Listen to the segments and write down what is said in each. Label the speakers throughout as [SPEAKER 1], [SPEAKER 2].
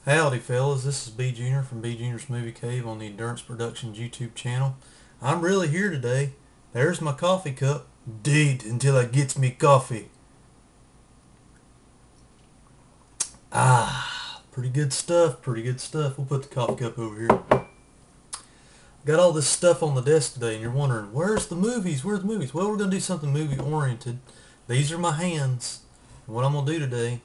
[SPEAKER 1] Howdy fellas, this is B Junior from B Junior's Movie Cave on the Endurance Productions YouTube channel. I'm really here today. There's my coffee cup. Deed until I gets me coffee. Pretty good stuff, pretty good stuff. We'll put the coffee cup over here. Got all this stuff on the desk today and you're wondering, where's the movies? Where's the movies? Well, we're going to do something movie oriented. These are my hands. And what I'm going to do today,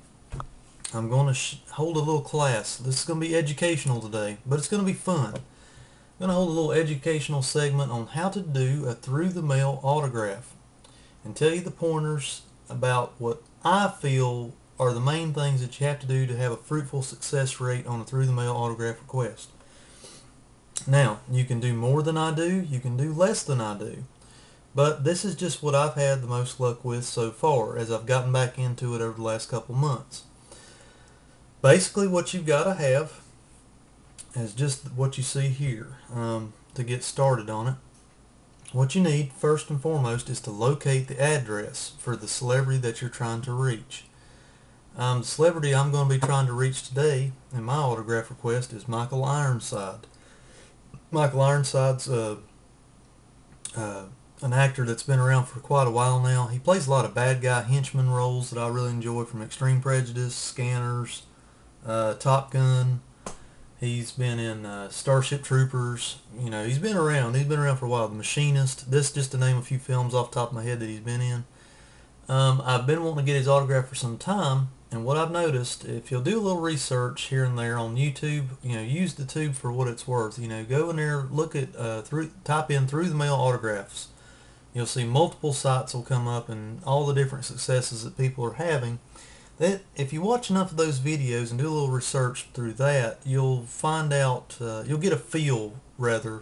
[SPEAKER 1] I'm going to hold a little class. This is going to be educational today, but it's going to be fun. I'm going to hold a little educational segment on how to do a through-the-mail autograph and tell you the pointers about what I feel are the main things that you have to do to have a fruitful success rate on a through-the-mail autograph request. Now, you can do more than I do, you can do less than I do, but this is just what I've had the most luck with so far as I've gotten back into it over the last couple months. Basically what you've got to have is just what you see here. To get started on it, what you need first and foremost is to locate the address for the celebrity that you're trying to reach. The celebrity I'm going to be trying to reach today in my autograph request is Michael Ironside. Michael Ironside's an actor that's been around for quite a while now. He plays a lot of bad guy henchman roles that I really enjoy, from Extreme Prejudice, Scanners, Top Gun. He's been in Starship Troopers. You know, he's been around. He's been around for a while. The Machinist. This just to name a few films off the top of my head that he's been in. I've been wanting to get his autograph for some time, and what I've noticed, if you'll do a little research here and there on YouTube, you know, use the tube for what it's worth. You know, go in there, look at type in through the mail autographs. You'll see multiple sites will come up and all the different successes that people are having. That if you watch enough of those videos and do a little research through that, you'll find out, you'll get a feel rather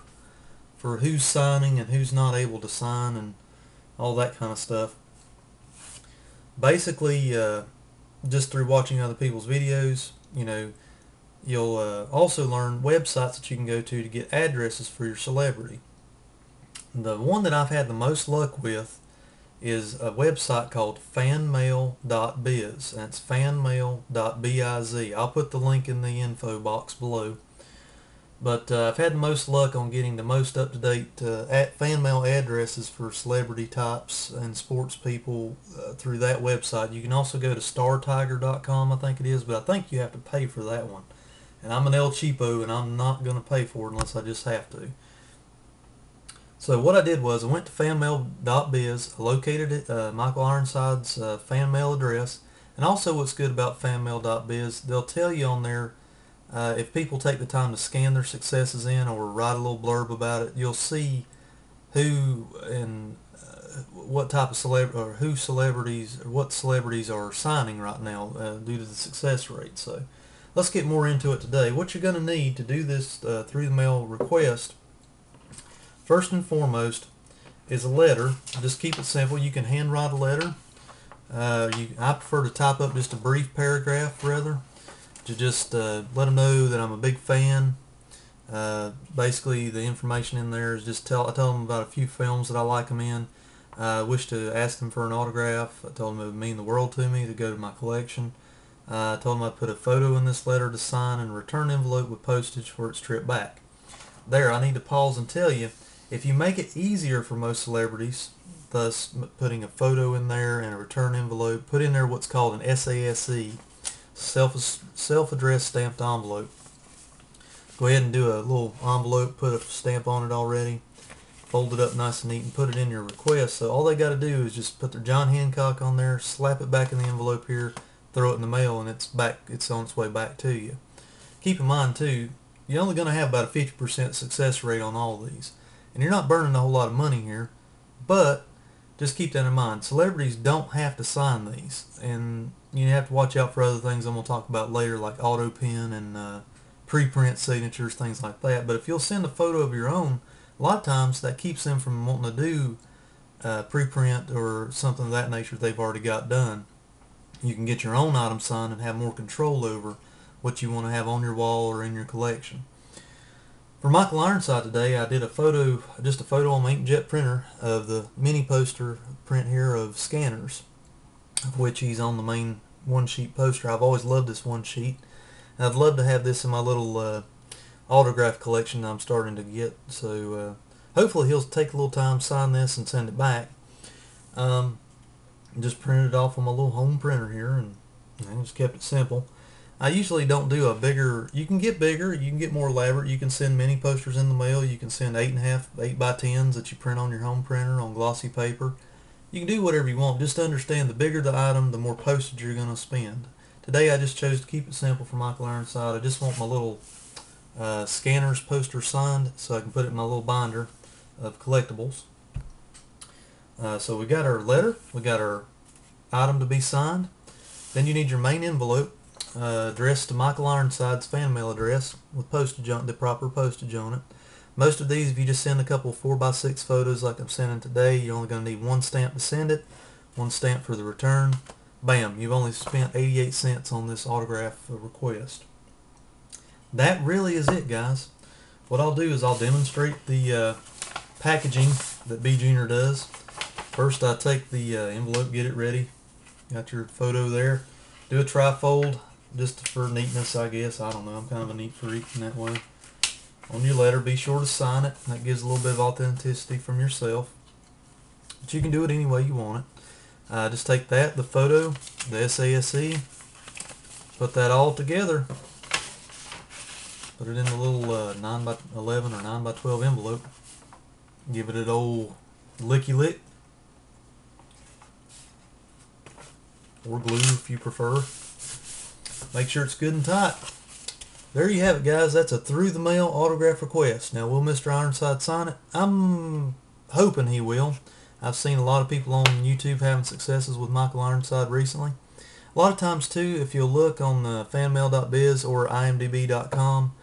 [SPEAKER 1] for who's signing and who's not able to sign and all that kind of stuff. Basically, just through watching other people's videos, you know, you'll also learn websites that you can go to get addresses for your celebrity. The one that I've had the most luck with is a website called fanmail.biz. That's fanmail.biz. I'll put the link in the info box below. But I've had the most luck on getting the most up-to-date fan mail addresses for celebrity types and sports people through that website. You can also go to startiger.com, I think it is, but I think you have to pay for that one. And I'm an El Cheapo, and I'm not going to pay for it unless I just have to. So what I did was I went to fanmail.biz, located it, Michael Ironside's fan mail address, and also what's good about fanmail.biz, they'll tell you on there, if people take the time to scan their successes in or write a little blurb about it, you'll see who and what type of celebrity, or who celebrities, or what celebrities are signing right now due to the success rate. So let's get more into it today. What you're going to need to do this through the mail request, first and foremost, is a letter. Just keep it simple. You can handwrite a letter. I prefer to type up just a brief paragraph rather, to just let them know that I'm a big fan. Basically, the information in there is just I tell them about a few films that I like them in. I wish to ask them for an autograph. I told them it would mean the world to me to go to my collection. I told them I'd put a photo in this letter to sign and a return envelope with postage for its trip back. There, I need to pause and tell you, if you make it easier for most celebrities, thus putting a photo in there and a return envelope, put in there what's called an SASE, self-addressed stamped envelope. Go ahead and do a little envelope, put a stamp on it already, fold it up nice and neat, and put it in your request. So all they got to do is just put their John Hancock on there, slap it back in the envelope here, throw it in the mail, and it's on its way back to you. Keep in mind too, you're only going to have about a 50% success rate on all these. And you're not burning a whole lot of money here, but just keep that in mind. Celebrities don't have to sign these, and you have to watch out for other things I'm going to talk about later, like auto pen and preprint signatures, things like that. But if you'll send a photo of your own, a lot of times that keeps them from wanting to do preprint or something of that nature they've already got done. You can get your own item signed and have more control over what you want to have on your wall or in your collection. For Michael Ironside today, I did just a photo on my inkjet printer of the mini poster print here of Scanners, of which he's on the main one sheet poster. I've always loved this one sheet, And I'd love to have this in my little autograph collection I'm starting to get. So hopefully he'll take a little time, sign this, and send it back. Just printed it off on my little home printer here, and I just kept it simple. I usually don't do a bigger. You can get bigger, you can get more elaborate. You can send mini posters in the mail. You can send 8.5, 8x10s that you print on your home printer on glossy paper. You can do whatever you want. Just understand the bigger the item, the more postage you're going to spend. Today I just chose to keep it simple for Michael Ironside. I just want my little scanner's poster signed so I can put it in my little binder of collectibles. So we got our letter, we got our item to be signed. Then you need your main envelope addressed to Michael Ironside's fan mail address with postage on the proper postage on it. Most of these, if you just send a couple 4x6 photos like I'm sending today, you're only going to need one stamp to send it, one stamp for the return. Bam, you've only spent 88 cents on this autograph request. That really is it, guys. What I'll do is I'll demonstrate the packaging that B Junior does. First I take the envelope, get it ready. Got your photo there. Do a trifold just for neatness, I guess. I don't know, I'm kind of a neat freak in that way. On your letter, be sure to sign it. That gives a little bit of authenticity from yourself. But you can do it any way you want it. Just take that, the photo, the SASE, put that all together. Put it in the little 9x11 or 9x12 envelope. Give it an old licky lick. Or glue if you prefer. Make sure it's good and tight. There you have it, guys. That's a through the mail autograph request. Now, will Mr. Ironside sign it? I'm hoping he will. I've seen a lot of people on YouTube having successes with Michael Ironside recently. A lot of times too, if you'll look on fanmail.biz or imdb.com,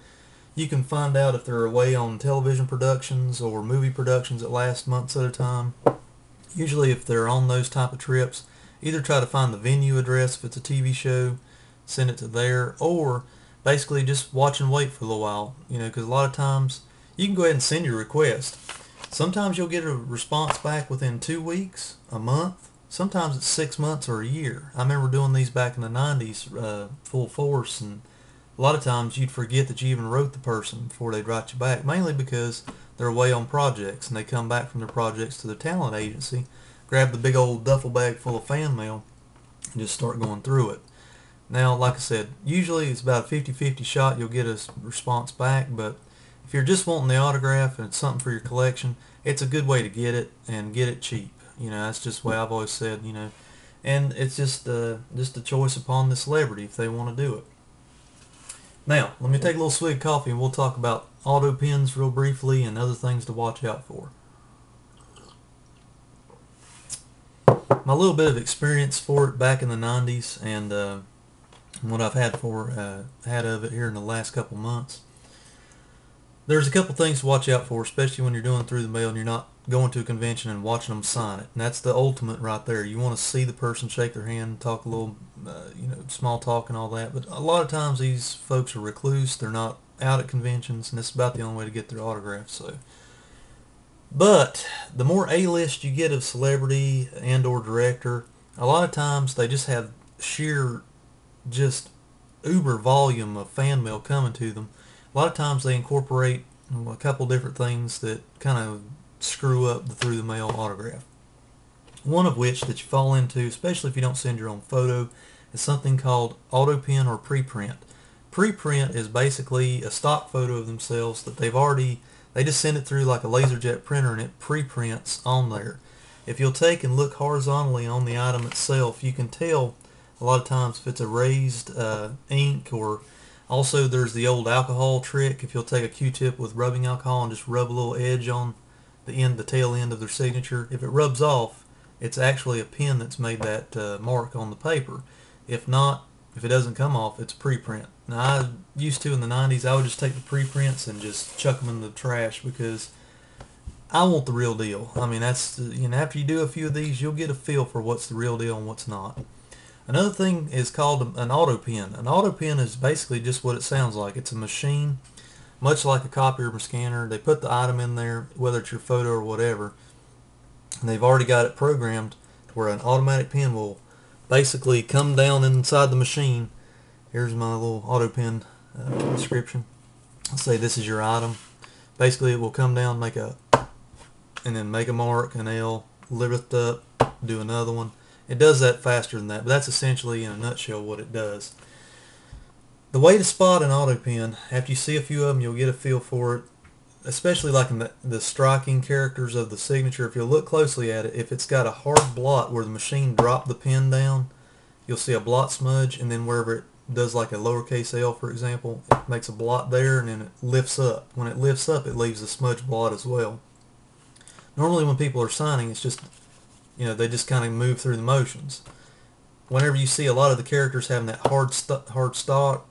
[SPEAKER 1] you can find out if they're away on television productions or movie productions that last months at a time. Usually if they're on those type of trips, either try to find the venue address if it's a TV show, send it to there, or basically just watch and wait for a little while, because a lot of times you can go ahead and send your request. Sometimes you'll get a response back within 2 weeks, a month. Sometimes it's 6 months or a year. I remember doing these back in the 90s full force, and a lot of times you'd forget that you even wrote the person before they'd write you back, mainly because they're away on projects and they come back from their projects to the talent agency, grab the big old duffel bag full of fan mail, and just start going through it. Now, like I said, usually it's about a 50-50 shot you'll get a response back, but if you're just wanting the autograph and it's something for your collection, it's a good way to get it and get it cheap. That's just the way I've always said, and it's just a choice upon the celebrity if they want to do it. Now, let me take a little swig of coffee and we'll talk about auto pens real briefly and other things to watch out for. My little bit of experience for it back in the 90s and what I've had of it here in the last couple months. There's a couple things to watch out for, especially when you're doing through the mail and you're not going to a convention and watching them sign it. And that's the ultimate right there. You want to see the person, shake their hand, talk a little, small talk and all that. But a lot of times these folks are recluse. They're not out at conventions, and it's about the only way to get their autographs. But the more A-list you get of celebrity and or director, a lot of times they just have sheer, just uber volume of fan mail coming to them. A lot of times they incorporate a couple different things that kind of screw up the through the mail autograph. One of which that you fall into, especially if you don't send your own photo, is something called auto pen or preprint. Preprint is basically a stock photo of themselves that they just send it through like a LaserJet printer and it preprints on there. If you'll take and look horizontally on the item itself, you can tell a lot of times if it's a raised ink, or also there's the old alcohol trick. If you'll take a Q-tip with rubbing alcohol and just rub a little edge on the tail end of their signature, if it rubs off, it's actually a pen that's made that mark on the paper. If not, if it doesn't come off, it's a preprint. Now, I used to in the 90s, I would just take the preprints and just chuck them in the trash because I want the real deal. I mean, that's, after you do a few of these, you'll get a feel for what's the real deal and what's not. Another thing is called an auto pen. An auto pen is basically just what it sounds like. It's a machine, much like a copier or scanner. They put the item in there, whether it's your photo or whatever, and they've already got it programmed to where an automatic pen will basically come down inside the machine. Here's my little auto pen description. Let's say this is your item. Basically, it will come down, make a, and then make a mark, an L, lift up, do another one. It does that faster than that, but that's essentially in a nutshell what it does. The way to spot an auto pen, after you see a few of them, you'll get a feel for it, especially like in the striking characters of the signature. If you'll look closely at it, if it's got a hard blot where the machine dropped the pen down, you'll see a blot smudge, and then wherever it does like a lowercase L, for example, it makes a blot there, and then it lifts up. When it lifts up, it leaves a smudge blot as well. Normally when people are signing, it's just, they just kind of move through the motions. Whenever you see a lot of the characters having that hard start and hard stop,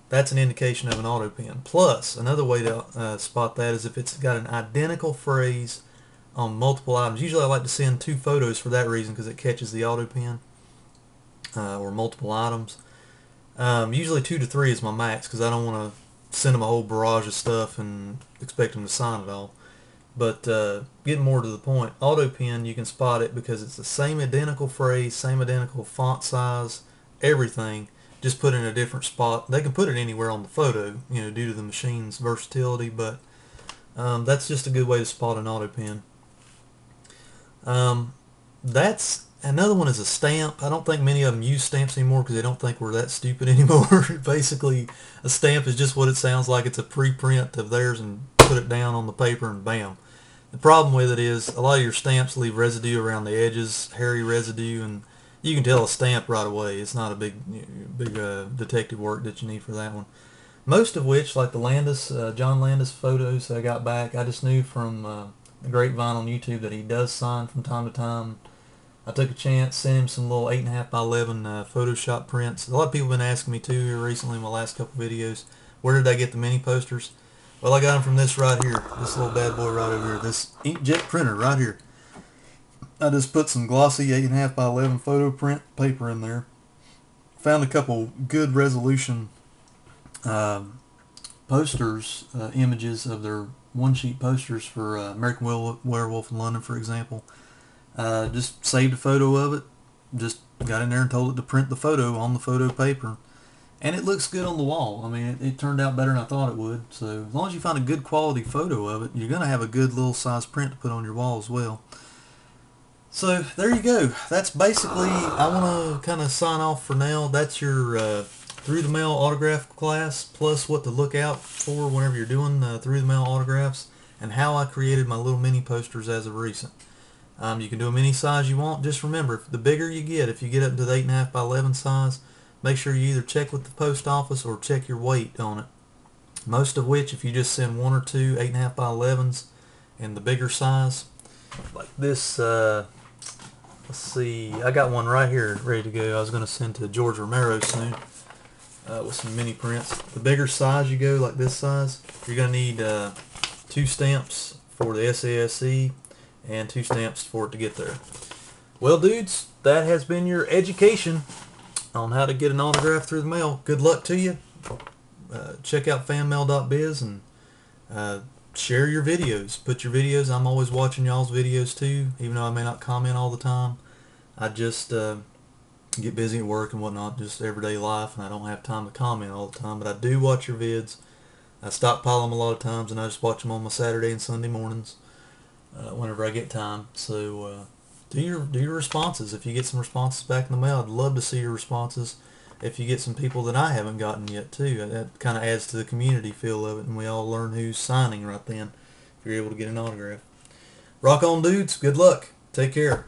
[SPEAKER 1] that's an indication of an auto pen. Plus, another way to spot that is if it's got an identical phrase on multiple items. Usually I like to send 2 photos for that reason, because it catches the auto pen, or multiple items. Usually 2 to 3 is my max, because I don't want to send them a whole barrage of stuff and expect them to sign it all. But getting more to the point, auto pen, you can spot it because it's the same identical phrase, same identical font size, everything, just put in a different spot. They can put it anywhere on the photo, due to the machine's versatility, but that's just a good way to spot an auto pen. That's another one is a stamp. I don't think many of them use stamps anymore because they don't think we're that stupid anymore. Basically, a stamp is just what it sounds like. It's a preprint of theirs and put it down on the paper and bam. The problem with it is a lot of your stamps leave residue around the edges, hairy residue, and you can tell a stamp right away. It's not a big detective work that you need for that one. Most of which, like the Landis, John Landis photos that I got back, I just knew from the grapevine on YouTube that he does sign from time to time. I took a chance, sent him some little 8.5 by 11 Photoshop prints. A lot of people have been asking me too here recently in my last couple videos, where did I get the mini posters? Well, I got them from this right here, this little bad boy right over here, this inkjet printer right here. I just put some glossy 8.5 by 11 photo print paper in there. Found a couple good resolution posters, images of their one-sheet posters for American Werewolf in London, for example. Just saved a photo of it, just got in there and told it to print the photo on the photo paper. And it looks good on the wall. I mean, it turned out better than I thought it would. So as long as you find a good quality photo of it, you're going to have a good little size print to put on your wall as well. So there you go. That's basically, I want to kind of sign off for now. That's your through the mail autograph class, plus what to look out for whenever you're doing through the mail autographs, and how I created my little mini posters as of recent. You can do them any size you want. Just remember, the bigger you get, if you get up to the 8.5 by 11 size, make sure you either check with the post office or check your weight on it. Most of which, if you just send 1 or 2 8.5 by 11s in the bigger size, like this, let's see, I got one right here ready to go. I was going to send to George Romero soon with some mini prints. The bigger size you go, like this size, you're going to need 2 stamps for the SASE and 2 stamps for it to get there. Well, dudes, that has been your education on how to get an autograph through the mail. Good luck to you. Check out fanmail.biz and share your videos. Put your videos. I'm always watching y'all's videos too, even though I may not comment all the time. I just get busy at work and whatnot, just everyday life, and I don't have time to comment all the time, but I do watch your vids. I stockpile them a lot of times, and I just watch them on my Saturday and Sunday mornings whenever I get time. So do your responses. If you get some responses back in the mail, I'd love to see your responses. If you get some people that I haven't gotten yet too, that kind of adds to the community feel of it, and we all learn who's signing right then if you're able to get an autograph. Rock on, dudes. Good luck. Take care.